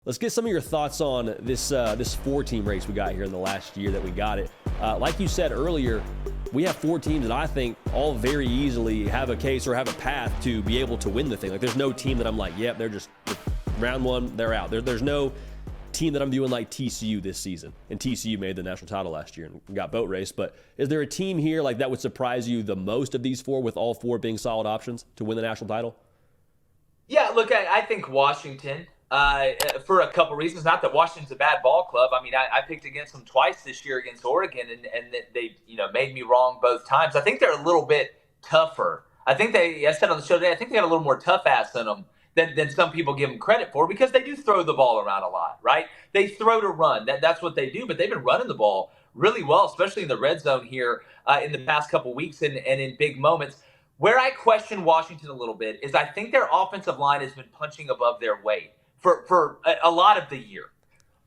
Let's get some of your thoughts on this four-team race we got here in the last year that we got it. Like you said earlier, we have four teams that I think all very easily have a case or have a path to be able to win the thing. Like, there's no team that I'm like, yep, they're just round one, they're out. There's no team that I'm viewing like TCU this season. And TCU made the national title last year and got boat raced. But is there a team here like that would surprise you the most of these four, with all four being solid options to win the national title? Yeah, look, I think Washington, for a couple reasons. Not that Washington's a bad ball club. I mean, I picked against them twice this year against Oregon, and they made me wrong both times. I think they're a little bit tougher. I said on the show today, I think they have a little more tough ass in them than some people give them credit for, because they do throw the ball around a lot, right? They throw to run. That's what they do, but they've been running the ball really well, especially in the red zone here in the past couple weeks and in big moments. Where I question Washington a little bit is I think their offensive line has been punching above their weight for a lot of the year.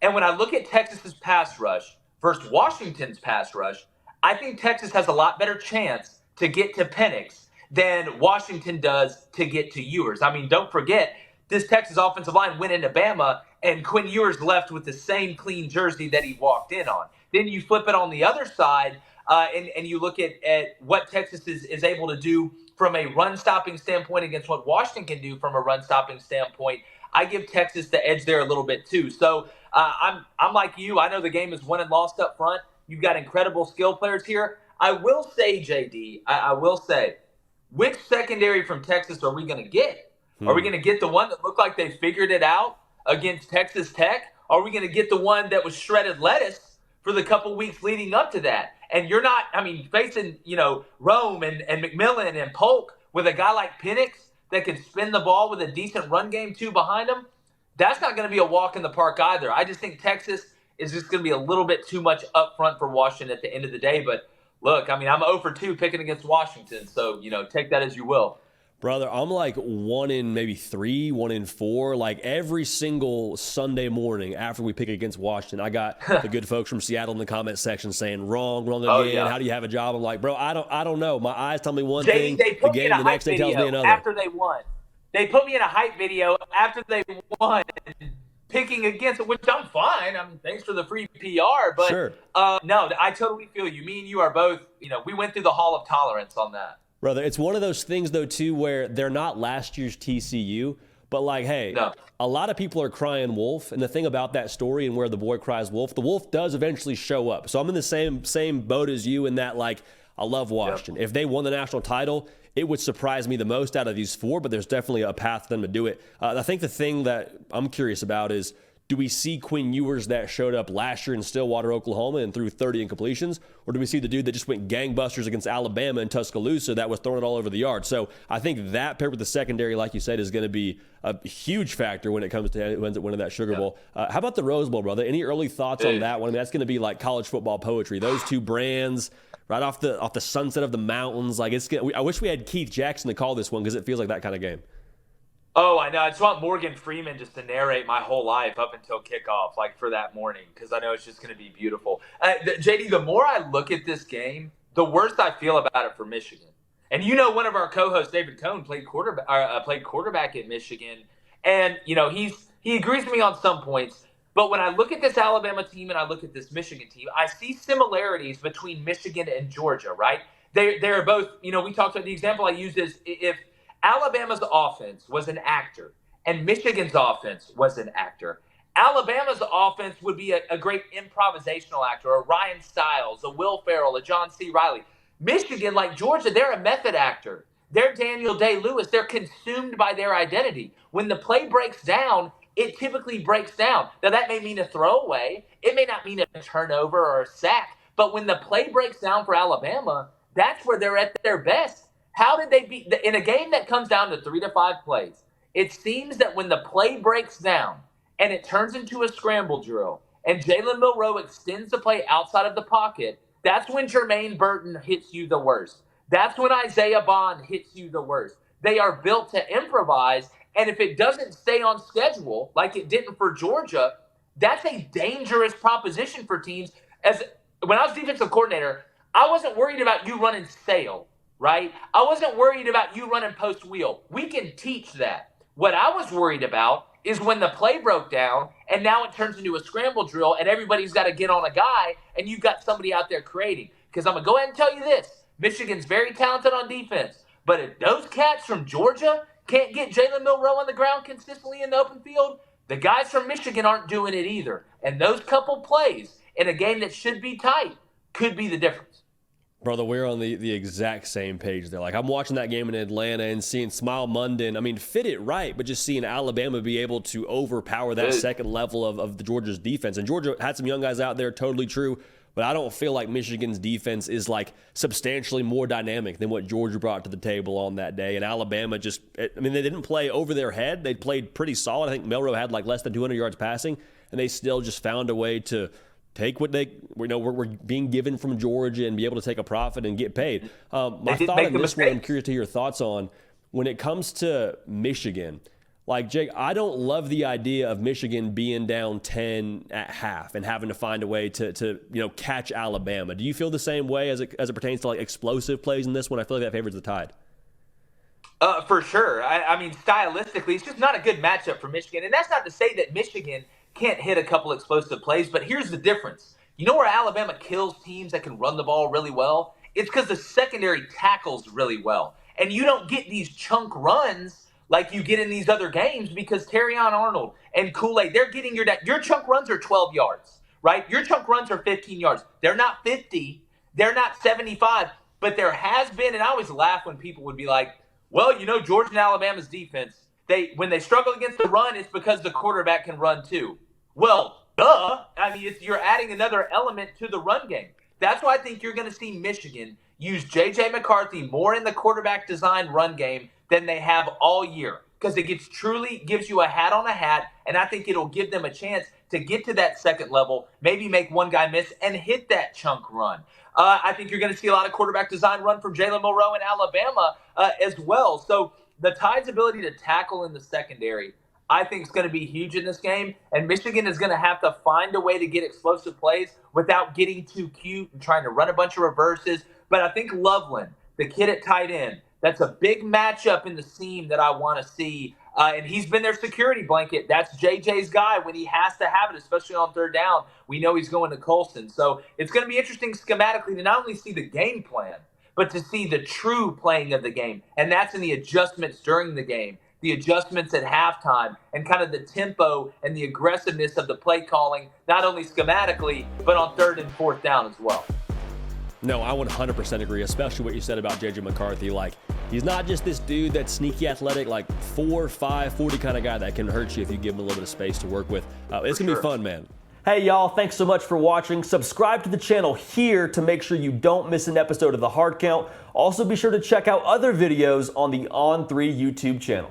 And when I look at Texas's pass rush versus Washington's pass rush, I think Texas has a lot better chance to get to Penix than Washington does to get to Ewers. I mean, don't forget, this Texas offensive line went into Bama, and Quinn Ewers left with the same clean jersey that he walked in on. Then you flip it on the other side, and you look at what Texas is able to do from a run-stopping standpoint against what Washington can do from a run-stopping standpoint. I give Texas the edge there a little bit too. So I'm like you. I know the game is won and lost up front. You've got incredible skill players here. I will say, JD, I will say, which secondary from Texas are we going to get? Are we going to get the one that looked like they figured it out against Texas Tech? Are we going to get the one that was shredded lettuce for the couple weeks leading up to that? And you're not, facing, Rome and McMillan and Polk with a guy like Penix that can spin the ball with a decent run game too behind him. That's not going to be a walk in the park either. I just think Texas is just going to be a little bit too much up front for Washington at the end of the day. But look, I'm 0 for 2 picking against Washington. So, take that as you will. Brother, I'm like 1 in maybe 3, 1 in 4. Like every single Sunday morning after we pick against Washington, I got the good folks from Seattle in the comment section saying, wrong again. Oh, yeah. How do you have a job? I'm like, bro, I don't know. My eyes tell me one thing. The game the next day tells me another. After they won, they put me in a hype video after they won, picking against it, which I'm fine. Thanks for the free PR, but sure. No, I totally feel you. Me and you are both. We went through the hall of tolerance on that. Brother, it's one of those things, though, too, where they're not last year's TCU, but like, hey, no. A lot of people are crying wolf, and the thing about that story and where the boy cries wolf, the wolf does eventually show up. So I'm in the same boat as you in that, like, I love Washington. Yep. If they won the national title, it would surprise me the most out of these four, but there's definitely a path for them to do it. I think the thing that I'm curious about is, do we see Quinn Ewers that showed up last year in Stillwater, Oklahoma, and threw 30 incompletions? Or do we see the dude that just went gangbusters against Alabama and Tuscaloosa that was throwing it all over the yard? So I think that paired with the secondary, like you said, is going to be a huge factor when it comes to who ends up winning that Sugar Bowl. How about the Rose Bowl, brother? Any early thoughts on that one? That's going to be like college football poetry. Those two brands right off the sunset of the mountains. Like I wish we had Keith Jackson to call this one because it feels like that kind of game. Oh, I know. I just want Morgan Freeman just to narrate my whole life up until kickoff, like for that morning, because I know it's just going to be beautiful. JD, the more I look at this game, the worse I feel about it for Michigan. And one of our co-hosts, David Cohn, played quarterback at Michigan, and he agrees with me on some points. But when I look at this Alabama team and I look at this Michigan team, I see similarities between Michigan and Georgia. Right? They're both. We talked about the example I used is if Alabama's offense was an actor and Michigan's offense was an actor, Alabama's offense would be a great improvisational actor, a Ryan Stiles, a Will Ferrell, a John C. Riley. Michigan, like Georgia, they're a method actor. They're Daniel Day-Lewis. They're consumed by their identity. When the play breaks down, it typically breaks down. Now, that may mean a throwaway. It may not mean a turnover or a sack. But when the play breaks down for Alabama, that's where they're at their best. How did they beat in a game that comes down to 3 to 5 plays? It seems that when the play breaks down and it turns into a scramble drill and Jalen Milroe extends the play outside of the pocket, that's when Jermaine Burton hits you the worst. That's when Isaiah Bond hits you the worst. They are built to improvise, and if it doesn't stay on schedule like it didn't for Georgia, that's a dangerous proposition for teams. When I was defensive coordinator, I wasn't worried about you running sail. Right? I wasn't worried about you running post wheel. We can teach that. What I was worried about is when the play broke down and now it turns into a scramble drill and everybody's got to get on a guy and you've got somebody out there creating. Because I'm going to go ahead and tell you this. Michigan's very talented on defense. But if those cats from Georgia can't get Jalen Milroe on the ground consistently in the open field, the guys from Michigan aren't doing it either. And those couple plays in a game that should be tight could be the difference. Brother, we're on the exact same page there. Like, I'm watching that game in Atlanta and seeing Smile Munden, I mean, fit it right, but just seeing Alabama be able to overpower that second level of the Georgia's defense. And Georgia had some young guys out there, totally true, but I don't feel like Michigan's defense is, like, substantially more dynamic than what Georgia brought to the table on that day. And Alabama just, I mean, they didn't play over their head. They played pretty solid. I think Milroe had, like, less than 200 yards passing, and they still just found a way to take what we're being given from Georgia and be able to take a profit and get paid. My thought on this one, I'm curious to hear your thoughts on, when it comes to Michigan. Like, Jake, I don't love the idea of Michigan being down 10 at half and having to find a way to catch Alabama. Do you feel the same way as it pertains to, like, explosive plays in this one? I feel like that favors the Tide. For sure. I mean, stylistically, it's just not a good matchup for Michigan. And that's not to say that Michigan can't hit a couple explosive plays, but here's the difference. You know where Alabama kills teams that can run the ball really well? It's because the secondary tackles really well. And you don't get these chunk runs like you get in these other games because Terrion Arnold and Kool-Aid, they're getting your chunk runs are 12 yards, right? Your chunk runs are 15 yards. They're not 50. They're not 75. But there has been, and I always laugh when people would be like, well, Georgia and Alabama's defense, when they struggle against the run, it's because the quarterback can run too. Well, duh. I mean, you're adding another element to the run game. That's why I think you're going to see Michigan use J.J. McCarthy more in the quarterback design run game than they have all year, because it truly gives you a hat on a hat, and I think it'll give them a chance to get to that second level, maybe make one guy miss and hit that chunk run. I think you're going to see a lot of quarterback design run from Jalen Milroe in Alabama as well. So the Tide's ability to tackle in the secondary, I think, is going to be huge in this game, and Michigan is going to have to find a way to get explosive plays without getting too cute and trying to run a bunch of reverses. But I think Loveland, the kid at tight end, that's a big matchup in the seam that I want to see, and he's been their security blanket. That's JJ's guy when he has to have it, especially on third down. We know he's going to Colson. So it's going to be interesting schematically to not only see the game plan, but to see the true playing of the game, and that's in the adjustments during the game, the adjustments at halftime, and kind of the tempo and the aggressiveness of the play calling, not only schematically, but on third and fourth down as well. No, I 100% agree, especially what you said about J.J. McCarthy. Like, he's not just this dude that's sneaky athletic, like 4'5", 40 kind of guy that can hurt you if you give him a little bit of space to work with. It's going to be fun, man. Hey, y'all, thanks so much for watching. Subscribe to the channel here to make sure you don't miss an episode of The Hard Count. Also, be sure to check out other videos on the On3 YouTube channel.